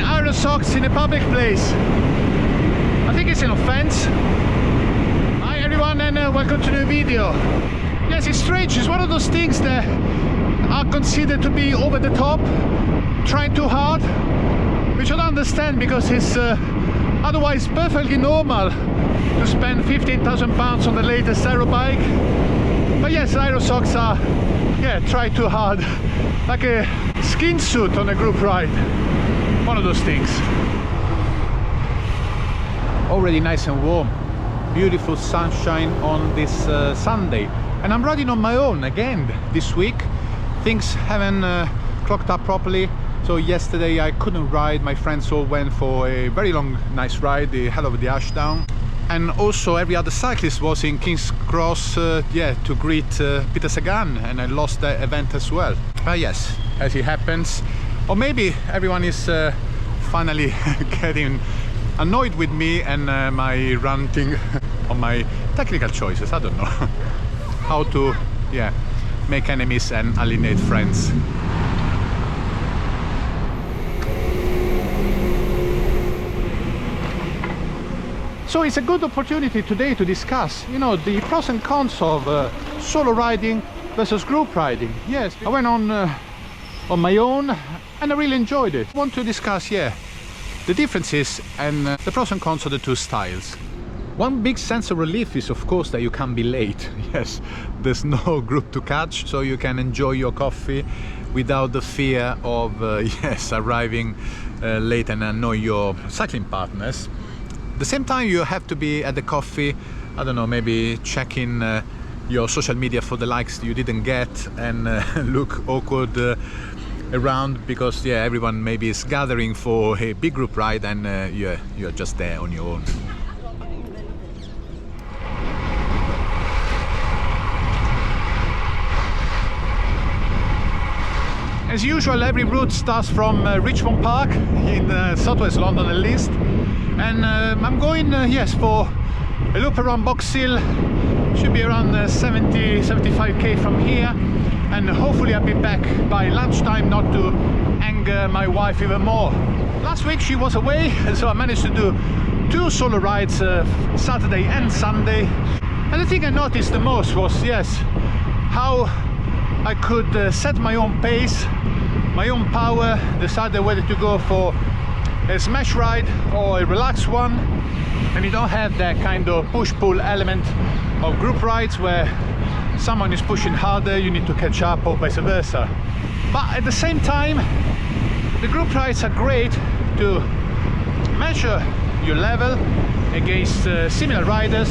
iron socks in a public place. I think it's an offense. Hi everyone, and welcome to the video. Yes, it's strange. It's one of those things that are considered to be over the top, trying too hard, which I don't understand, because it's otherwise perfectly normal to spend £15,000 on the latest aero bike. But yes, aero socks are, yeah, try too hard, like a skin suit on a group ride. One of those things. Already nice and warm, beautiful sunshine on this Sunday, and I'm riding on my own again this week. Things haven't clocked up properly, so yesterday I couldn't ride. My friends all went for a very long, nice ride, the hell of the Ashdown, and also every other cyclist was in King's Cross, yeah, to greet Peter Sagan, and I lost that event as well. But yes, as it happens, or maybe everyone is finally getting annoyed with me and my ranting on my technical choices. I don't know how to, yeah, make enemies and alienate friends. So it's a good opportunity today to discuss, you know, the pros and cons of solo riding versus group riding. Yes, I went on my own and I really enjoyed it. I want to discuss, yeah, the differences and the pros and cons of the two styles. One big sense of relief is, of course, that you can be late. Yes, there's no group to catch, so you can enjoy your coffee without the fear of yes, arriving late and annoy your cycling partners. At the same time, you have to be at the coffee, I don't know, maybe checking your social media for the likes you didn't get, and look awkward around, because yeah, everyone maybe is gathering for a big group ride, and you're just there on your own. As usual, every route starts from Richmond Park in southwest London at least, and I'm going yes, for a loop around Box Hill. Should be around 75k from here, and hopefully I'll be back by lunchtime, not to anger my wife even more. Last week she was away, so I managed to do 2 solo rides, Saturday and Sunday. And the thing I noticed the most was, yes, how I could set my own pace, my own power, decide whether to go for a smash ride or a relaxed one, and you don't have that kind of push-pull element of group rides where someone is pushing harder, you need to catch up, or vice versa. But at the same time, the group rides are great to measure your level against similar riders,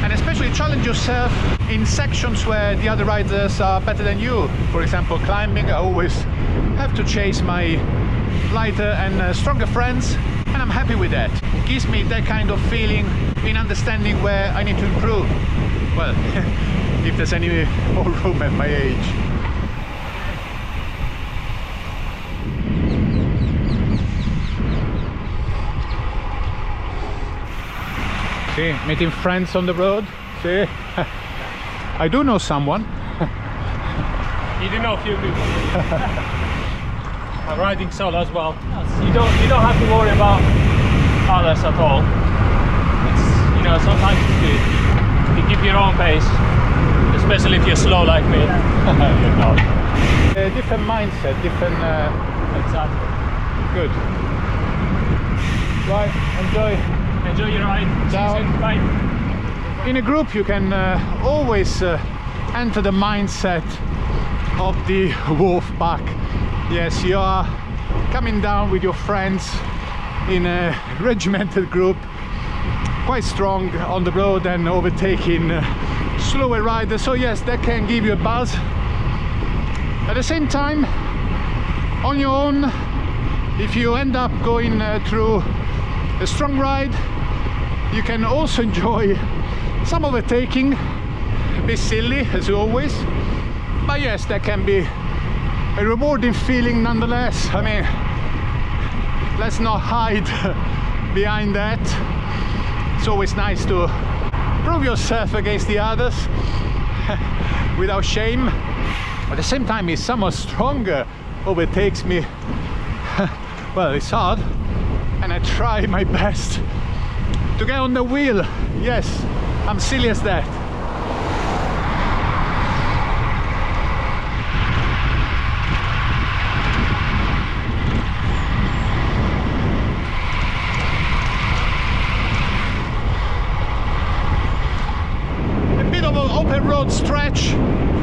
and especially challenge yourself in sections where the other riders are better than you. For example, climbing, I always have to chase my lighter and stronger friends, and I'm happy with that. It gives me that kind of feeling in understanding where I need to improve. Well, if there's any more room at my age. See, meeting friends on the road. See, I do know someone. You do know a few people. I'm riding solo as well. You don't have to worry about others at all. It's, you know, sometimes it's good. You keep your own pace, especially if you're slow like me. You're not. A different mindset, different. Exactly. Good. Right, Enjoy your ride. Ciao. Bye. In a group, you can always enter the mindset of the wolf pack. Yes, you are coming down with your friends in a regimented group, quite strong on the road and overtaking slower riders. So yes, that can give you a buzz. At the same time, on your own, if you end up going through a strong ride, you can also enjoy some overtaking, a bit silly as always, but yes, that can be a rewarding feeling nonetheless. I mean, let's not hide behind that. It's always nice to prove yourself against the others without shame. At the same time, if someone stronger overtakes me, well, it's hard, and I try my best to get on the wheel. Yes, I'm silly as that. Open road stretch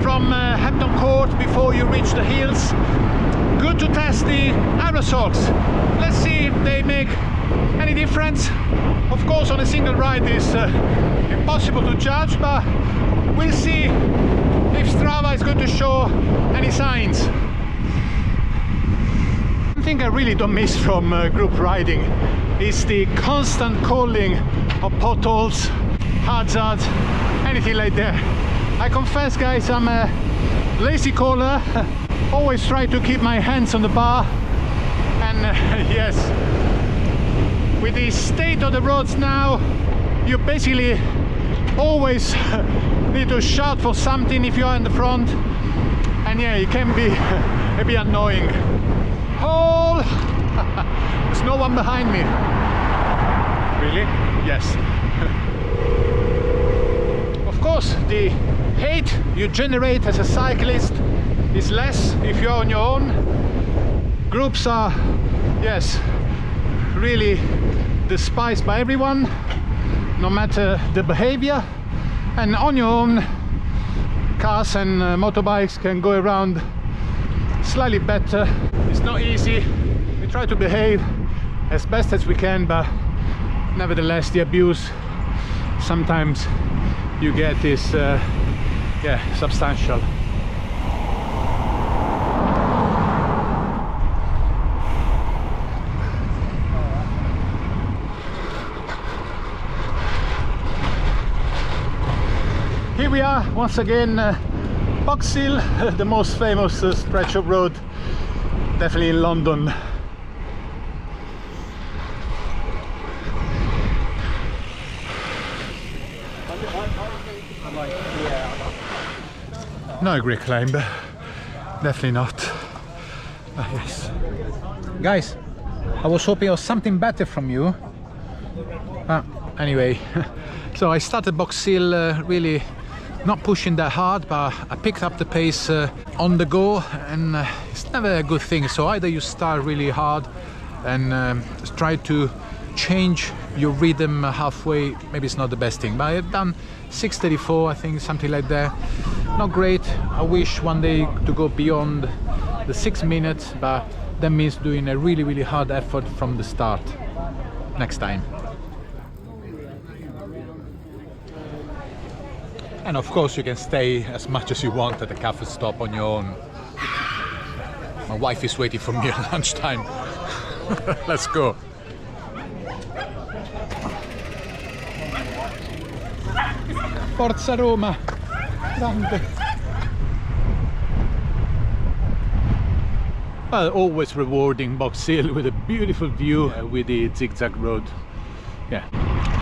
from Hampton Court before you reach the hills. Good to test the aerosols. Let's see if they make any difference. Of course, on a single ride it's impossible to judge, but we'll see if Strava is going to show any signs. One thing I really don't miss from group riding is the constant calling of potholes, hazards, anything like that. I confess, guys, I'm a lazy caller. Always try to keep my hands on the bar, and yes, with the state of the roads now, you basically always need to shout for something if you are in the front, and yeah, it can be a bit annoying. Hold! There's no one behind me. Really? Yes. Of course, the hate you generate as a cyclist is less if you're on your own. Groups are, yes, really despised by everyone, no matter the behavior, and on your own, cars and motorbikes can go around slightly better. It's not easy. We try to behave as best as we can, but nevertheless the abuse sometimes you get is yeah, substantial. Here we are once again, Box Hill, the most famous stretch of road, definitely in London. Not a great climb, definitely not. Yes. Guys, I was hoping for something better from you. Anyway, so I started Box Hill really not pushing that hard, but I picked up the pace on the go, and it's never a good thing. So either you start really hard and try to change your rhythm halfway, maybe it's not the best thing, but I've done 6:34, I think, something like that. Not great. I wish one day to go beyond the 6 minutes, but that means doing a really hard effort from the start next time. And of course you can stay as much as you want at the cafe stop on your own. My wife is waiting for me at lunchtime. Let's go. Forza Roma! Grande! Well, always rewarding Box Hill with a beautiful view with the zigzag road. Yeah.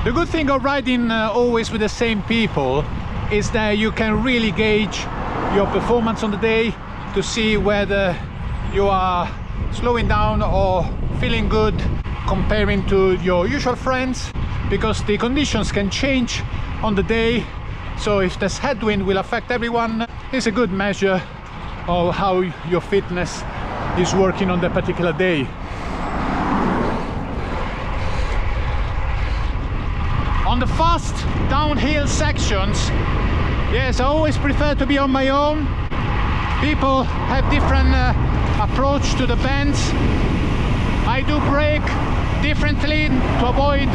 The good thing of riding always with the same people is that you can really gauge your performance on the day to see whether you are slowing down or feeling good comparing to your usual friends, because the conditions can change on the day. So if this headwind will affect everyone, it's a good measure of how your fitness is working on that particular day. On the fast downhill sections, yes, I always prefer to be on my own. People have different approach to the bends. I do brake differently to avoid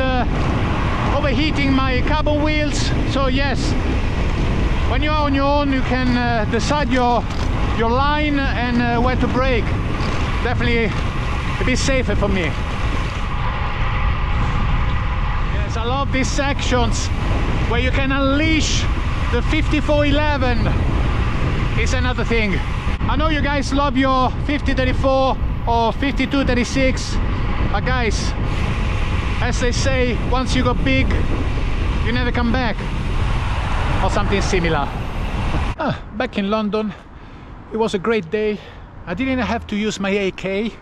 overheating my carbon wheels. So yes, when you are on your own, you can decide your line and where to brake. Definitely a bit safer for me. Yes, I love these sections where you can unleash the 5411. It's another thing. I know you guys love your 5034 or 5236, but guys, as they say, once you go big, you never come back, or something similar. Back in London, it was a great day. I didn't have to use my AK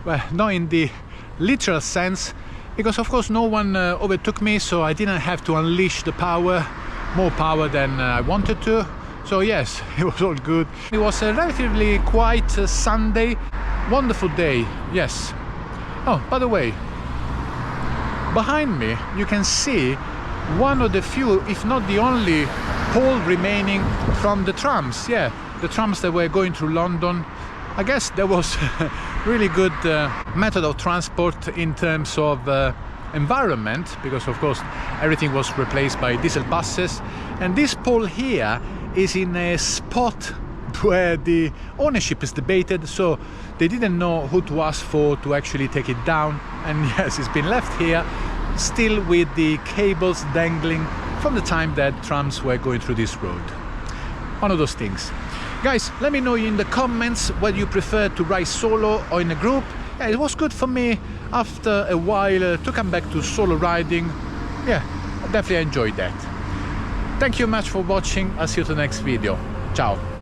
Well, not in the literal sense, because of course no one overtook me, so I didn't have to unleash the power, more power than I wanted to. So yes, it was all good. It was a relatively quiet Sunday, wonderful day, yes. Oh, by the way, behind me you can see one of the few, if not the only, pole remaining from the trams. Yeah, the trams that were going through London. I guess there was really good method of transport in terms of environment, because of course everything was replaced by diesel buses, and this pole here is in a spot where the ownership is debated, so they didn't know who to ask for to actually take it down, and yes, it's been left here still with the cables dangling from the time that trams were going through this road. One of those things. Guys, let me know in the comments whether you prefer to ride solo or in a group. Yeah, it was good for me after a while to come back to solo riding. Yeah, I definitely enjoyed that. Thank you much for watching. I'll see you to the next video. Ciao.